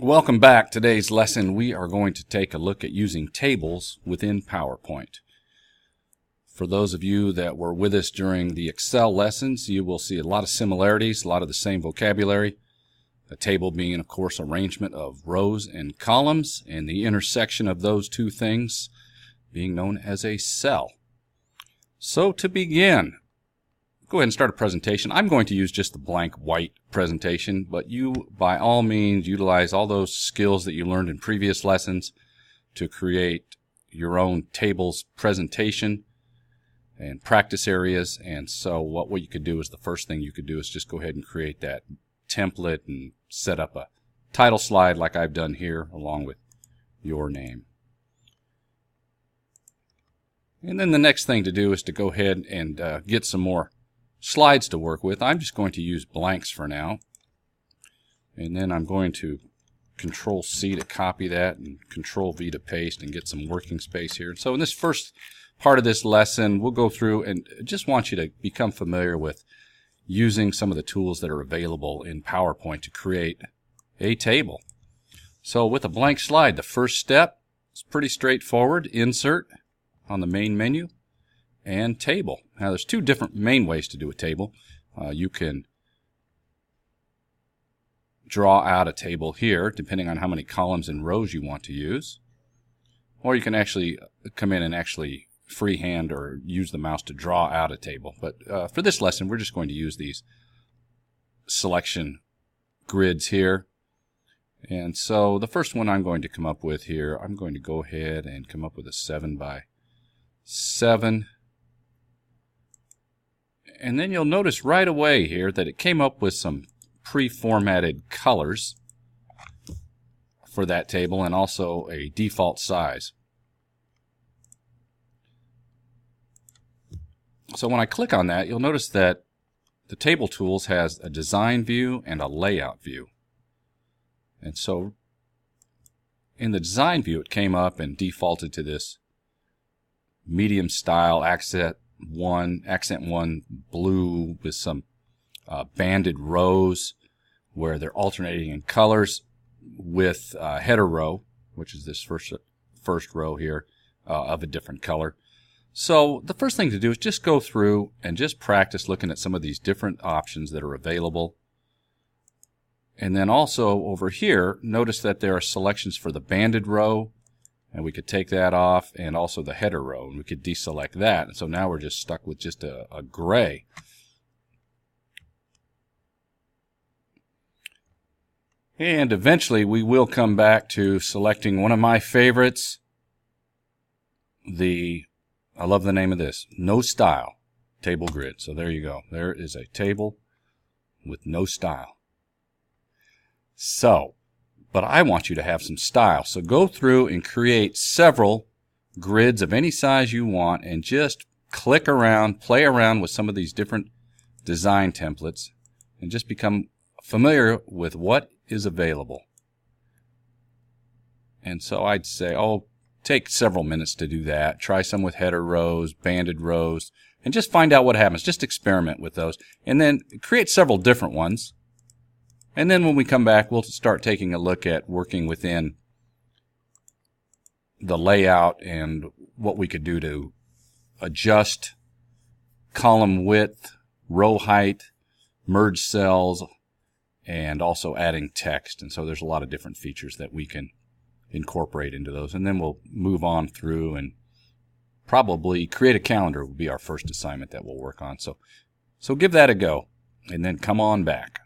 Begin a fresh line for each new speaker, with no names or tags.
Welcome back. Today's lesson, we are going to take a look at using tables within PowerPoint. For those of you that were with us during the Excel lessons, you will see a lot of similarities, a lot of the same vocabulary. A table being, of course, arrangement of rows and columns, and the intersection of those two things being known as a cell. So to begin, go ahead and start a presentation. I'm going to use just the blank white presentation, but you, by all means, utilize all those skills that you learned in previous lessons to create your own tables presentation and practice areas. And so what you could do is the first thing you could do is just go ahead and create that template and set up a title slide like I've done here along with your name. And then the next thing to do is to go ahead and get some more slides to work with. I'm just going to use blanks for now, and then I'm going to Control-C to copy that and Control-V to paste and get some working space here. So in this first part of this lesson, we'll go through and just want you to become familiar with using some of the tools that are available in PowerPoint to create a table. So with a blank slide, the first step is pretty straightforward. Insert on the main menu and table. Now there's two different main ways to do a table. You can draw out a table here depending on how many columns and rows you want to use, or you can actually come in and actually freehand or use the mouse to draw out a table. But for this lesson, we're just going to use these selection grids here. And so the first one I'm going to come up with here, I'm going to go ahead and come up with a 7 by 7. And then you'll notice right away here that it came up with some pre-formatted colors for that table and also a default size. So when I click on that, you'll notice that the Table Tools has a design view and a layout view. And so in the design view, it came up and defaulted to this medium style accent 1 blue with some banded rows where they're alternating in colors with header row, which is this first row here of a different color. So the first thing to do is just go through and just practice looking at some of these different options that are available. And then also over here, notice that there are selections for the banded row, and we could take that off, and also the header row, and we could deselect that. And so now we're just stuck with just a gray. And eventually we will come back to selecting one of my favorites, I love the name of this, No Style Table Grid. So there you go. There is a table with no style. So, but I want you to have some style. So go through and create several grids of any size you want and just click around, play around with some of these different design templates and just become familiar with what is available. And so I'd say, take several minutes to do that. Try some with header rows, banded rows, and just find out what happens. Just experiment with those. And then create several different ones. And then when we come back, we'll start taking a look at working within the layout and what we could do to adjust column width, row height, merge cells, and also adding text. And so there's a lot of different features that we can incorporate into those. And then we'll move on through and probably create a calendar will be our first assignment that we'll work on. So give that a go and then come on back.